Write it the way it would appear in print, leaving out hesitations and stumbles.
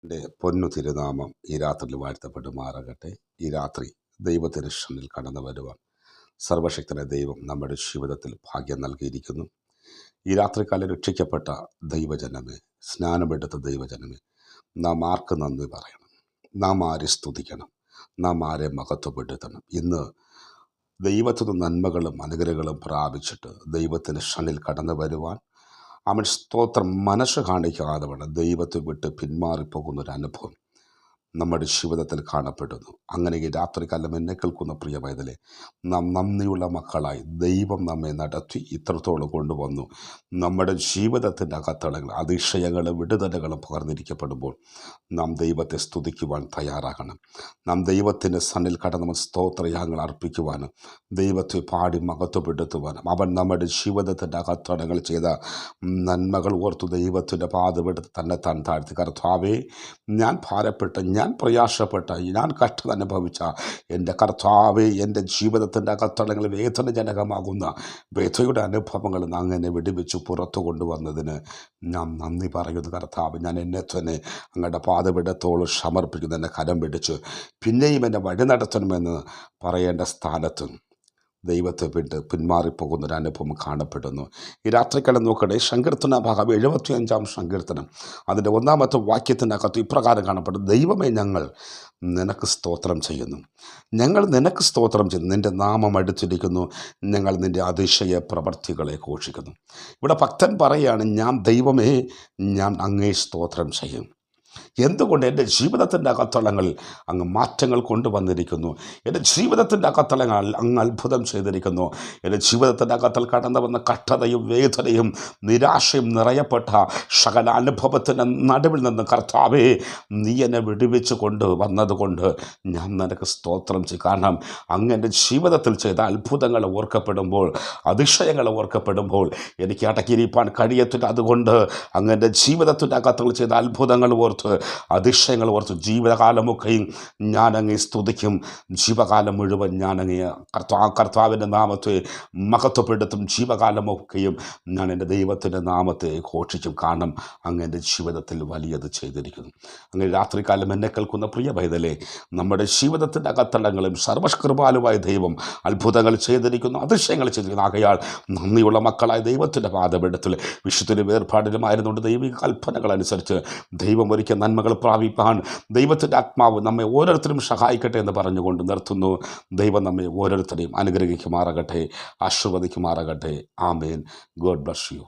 എൻ്റെ പൊന്നു തിരുനാമം ഈ രാത്രിയിൽ വാഴ്ത്തപ്പെട്ട് മാറകട്ടെ. ഈ രാത്രി ദൈവത്തിരുഷനിൽ കടന്നു വരുവാൻ സർവശക്തനായ ദൈവം നമ്മുടെ ജീവിതത്തിൽ ഭാഗ്യം നൽകിയിരിക്കുന്നു. ഈ രാത്രികാലം രക്ഷിക്കപ്പെട്ട ദൈവജനമേ, സ്നാനമെടുത്ത ദൈവജനമേ, നാം ആർക്ക് നന്ദി പറയണം? നാം ആരെ സ്തുതിക്കണം? നാം ആരെ മഹത്വപ്പെടുത്തണം? ഇന്ന് ദൈവത്തിന് നന്മകളും അനുഗ്രഹങ്ങളും പ്രാപിച്ചിട്ട് ദൈവത്തിൻ്റെ ക്ഷണിൽ കടന്നു വരുവാൻ അവൻ സ്തോത്രം മനസ്സ് കാണിക്കാതെ വേണം ദൈവത്തെ വിട്ട് പിന്മാറിപ്പോകുന്നൊരു അനുഭവം നമ്മുടെ ജീവിതത്തിൽ കാണപ്പെടുന്നു. അങ്ങനെ ഈ രാത്രികാലം എന്നെ കേൾക്കുന്ന പ്രിയ പൈതലേ, നാം നന്ദിയുള്ള മക്കളായി ദൈവം നമ്മെ നടത്തി ഇത്രത്തോളം കൊണ്ടുവന്നു. നമ്മുടെ ജീവിതത്തിൻ്റെ അകത്തളങ്ങൾ അതിശയങ്ങളും വിടുതലുകളും പകർന്നിരിക്കപ്പെടുമ്പോൾ നാം ദൈവത്തെ സ്തുതിക്കുവാൻ തയ്യാറാകണം. നാം ദൈവത്തിൻ്റെ സന്നിൽ കടന്ന് സ്തോത്രയാഗങ്ങൾ അർപ്പിക്കുവാനും ദൈവത്തെ പാടി മഹത്വപ്പെടുത്തുവാനും അവൻ നമ്മുടെ ജീവിതത്തിൻ്റെ അകത്തളങ്ങൾ ചെയ്ത നന്മകൾ ഓർത്തു ദൈവത്തിൻ്റെ പാതമെടുത്ത് തന്നെ താൻ താഴ്ത്തി, കർത്താവേ, ഞാൻ ഭാരപ്പെട്ട, ഞാൻ പ്രയാസപ്പെട്ട, ഞാൻ കഷ്ടത അനുഭവിച്ച എൻ്റെ കർത്താവേ, എൻ്റെ ജീവിതത്തിൻ്റെ അകത്തളങ്ങൾ വേദനജനകമാകുന്ന വേദനയുടെ അനുഭവങ്ങൾ അങ്ങനെ വെടിവെച്ച് പുറത്തു കൊണ്ടുവന്നതിന് ഞാൻ നന്ദി പറയുന്നു. കർത്താവ്, ഞാൻ എന്നെ തന്നെ അങ്ങയുടെ പാതപിടത്തോളം സമർപ്പിക്കുന്നു. എന്നെ കരം പിടിച്ച് പിന്നെയും എന്നെ വഴി നടത്തണമെന്ന് പറയേണ്ട സ്ഥാനത്ത് ദൈവത്തെ വിട്ട് പിന്മാറിപ്പോകുന്നൊരു അനുഭവം കാണപ്പെടുന്നു. ഈ രാത്രിക്കാലം നോക്കട്ടെ, സങ്കീർത്തന ഭാഗം 75-ാം സങ്കീർത്തനം അതിൻ്റെ 1-ാമത്തെ വാക്യത്തിനകത്ത് ഇപ്രകാരം കാണപ്പെടും: ദൈവമേ, ഞങ്ങൾ നിനക്ക് സ്തോത്രം ചെയ്യുന്നു, ഞങ്ങൾ നിനക്ക് സ്തോത്രം ചെയ്യുന്നു, നിൻ്റെ നാമം അടുത്തിരിക്കുന്നു, ഞങ്ങൾ നിൻ്റെ അതിശയ പ്രവർത്തികളെ ഘോഷിക്കുന്നു. ഇവിടെ ഭക്തൻ പറയുകയാണ്, ഞാൻ ദൈവമേ, ഞാൻ അങ്ങേ സ്തോത്രം ചെയ്യും. എന്തുകൊണ്ട്? എൻ്റെ ജീവിതത്തിൻ്റെ അകത്തളങ്ങളിൽ അങ്ങ് മാറ്റങ്ങൾ കൊണ്ടുവന്നിരിക്കുന്നു. എൻ്റെ ജീവിതത്തിൻ്റെ അകത്തളങ്ങൾ അങ്ങ് അത്ഭുതം ചെയ്തിരിക്കുന്നു. എൻ്റെ ജീവിതത്തിൻ്റെ അകത്തൽ കടന്നു വന്ന കഷ്ടതയും വേദനയും നിരാശയും നിറയപ്പെട്ട സകല അനുഭവത്തിൻ്റെ നടുവിൽ നിന്ന് കർത്താവേ, നീ എന്നെ വിടുവിച്ച് കൊണ്ട് വന്നതുകൊണ്ട് ഞാൻ നിനക്ക് സ്തോത്രം ചെയ്യും. കാരണം അങ്ങ് എൻ്റെ ജീവിതത്തിൽ ചെയ്ത അത്ഭുതങ്ങൾ ഓർക്കപ്പെടുമ്പോൾ, അതിശയങ്ങൾ ഓർക്കപ്പെടുമ്പോൾ എനിക്ക് അടക്കിയിരിക്കാൻ കഴിയത്തില്ല. അതുകൊണ്ട് അങ്ങ് എൻ്റെ ജീവിതത്തിൻ്റെ അകത്തൾ ചെയ്ത അത്ഭുതങ്ങൾ ഓർത്ത്, അതിശയങ്ങൾ ഓർത്ത് ജീവിതകാലമൊക്കെയും ഞാൻ അങ്ങേ സ്തുതിക്കും. ജീവകാലം മുഴുവൻ ഞാൻ അങ്ങേ കർത്താവിൻ്റെ നാമത്തെ മഹത്വപ്പെടുത്തും. ജീവകാലമൊക്കെയും ഞാൻ എൻ്റെ ദൈവത്തിൻ്റെ നാമത്തെ ഘോഷിക്കും. കാരണം അങ്ങ് എൻ്റെ ജീവിതത്തിൽ വലിയത് ചെയ്തിരിക്കുന്നു. അങ്ങനെ രാത്രികാലം എന്നെ കേൾക്കുന്ന പ്രിയ പൈതലേ, നമ്മുടെ ജീവിതത്തിൻ്റെ അകത്തളങ്ങളും സർവകൃപാലുവായ ദൈവം അത്ഭുതങ്ങൾ ചെയ്തിരിക്കുന്നു, അതിശയങ്ങൾ ചെയ്തിരിക്കുന്നു. ആകയാൽ നന്ദിയുള്ള മക്കളായ ദൈവത്തിൻ്റെ പാദപീഠത്തിൽ വിശുദ്ധ വേർപാടിലുമായിരുന്നുകൊണ്ട് ദൈവിക കൽപ്പനകൾ അനുസരിച്ച് ദൈവം ഒരിക്കൽ നന്മകൾ പ്രാപിപ്പാൻ ദൈവത്തിൻ്റെ ആത്മാവ് നമ്മെ ഓരോരുത്തരും സഹായിക്കട്ടെ എന്ന് പറഞ്ഞുകൊണ്ട് നിർത്തുന്നു. ദൈവം നമ്മെ ഓരോരുത്തരെയും അനുഗ്രഹിക്കുമാറാകട്ടെ, ആശീർവദിക്കുമാറാകട്ടെ. ആമേൻ. God bless U.